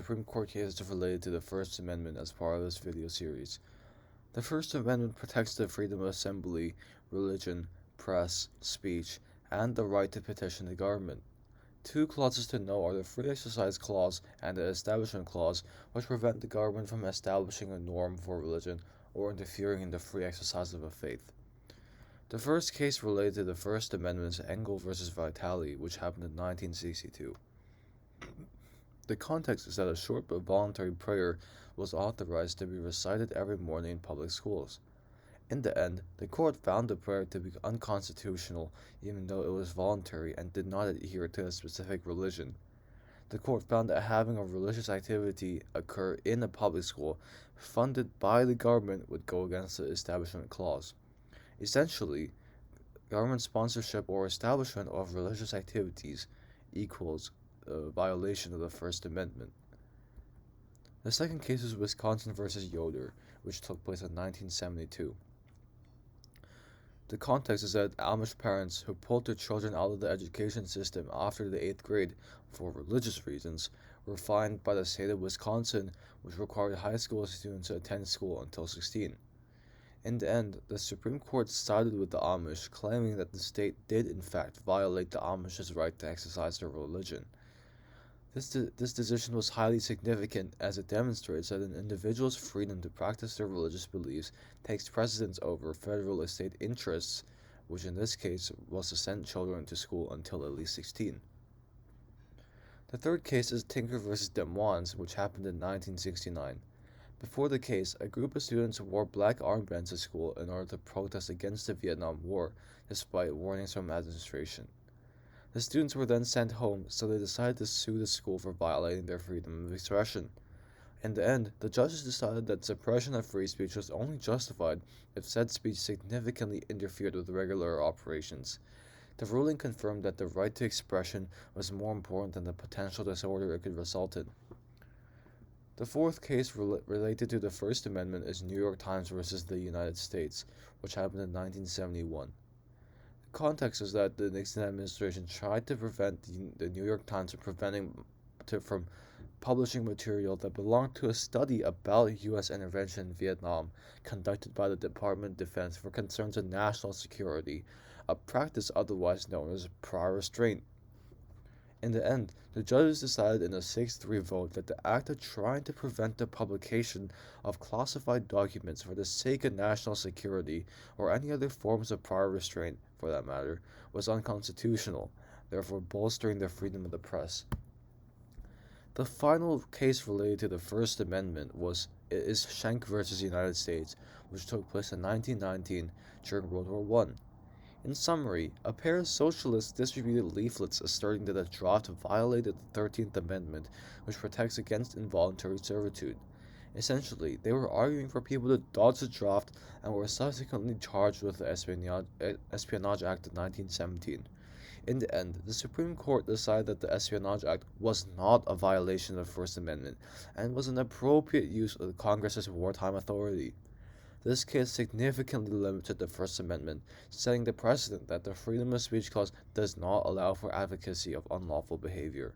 Supreme Court cases related to the First Amendment as part of this video series. The First Amendment protects the freedom of assembly, religion, press, speech, and the right to petition the government. Two clauses to note are the Free Exercise Clause and the Establishment Clause, which prevent the government from establishing a norm for religion or interfering in the free exercise of a faith. The first case related to the First Amendment is Engel v. Vitale, which happened in 1962. The context is that a short but voluntary prayer was authorized to be recited every morning in public schools. In the end, the court found the prayer to be unconstitutional even though it was voluntary and did not adhere to a specific religion. The court found that having a religious activity occur in a public school funded by the government would go against the Establishment Clause. Essentially, government sponsorship or establishment of religious activities equals a violation of the First Amendment. The second case is Wisconsin v. Yoder, which took place in 1972. The context is that Amish parents who pulled their children out of the education system after the 8th grade for religious reasons were fined by the state of Wisconsin, which required high school students to attend school until 16. In the end, the Supreme Court sided with the Amish, claiming that the state did in fact violate the Amish's right to exercise their religion. This decision was highly significant as it demonstrates that an individual's freedom to practice their religious beliefs takes precedence over federal and state interests, which in this case was to send children to school until at least 16. The third case is Tinker v. Des Moines, which happened in 1969. Before the case, a group of students wore black armbands to school in order to protest against the Vietnam War, despite warnings from administration. The students were then sent home, so they decided to sue the school for violating their freedom of expression. In the end, the judges decided that suppression of free speech was only justified if said speech significantly interfered with regular operations. The ruling confirmed that the right to expression was more important than the potential disorder it could result in. The fourth case related to the First Amendment is New York Times versus the United States, which happened in 1971. The context is that the Nixon administration tried to prevent the New York Times from publishing material that belonged to a study about U.S. intervention in Vietnam conducted by the Department of Defense for concerns of national security, a practice otherwise known as prior restraint. In the end, the judges decided in a 6-3 vote that the act of trying to prevent the publication of classified documents for the sake of national security, or any other forms of prior restraint, for that matter, was unconstitutional, therefore bolstering the freedom of the press. The final case related to the First Amendment is Schenck versus United States, which took place in 1919 during World War I. In summary, a pair of socialists distributed leaflets asserting that the draft violated the 13th Amendment, which protects against involuntary servitude. Essentially, they were arguing for people to dodge the draft and were subsequently charged with the Espionage Act of 1917. In the end, the Supreme Court decided that the Espionage Act was not a violation of the First Amendment and was an appropriate use of Congress's wartime authority. This case significantly limited the First Amendment, setting the precedent that the freedom of speech clause does not allow for advocacy of unlawful behavior.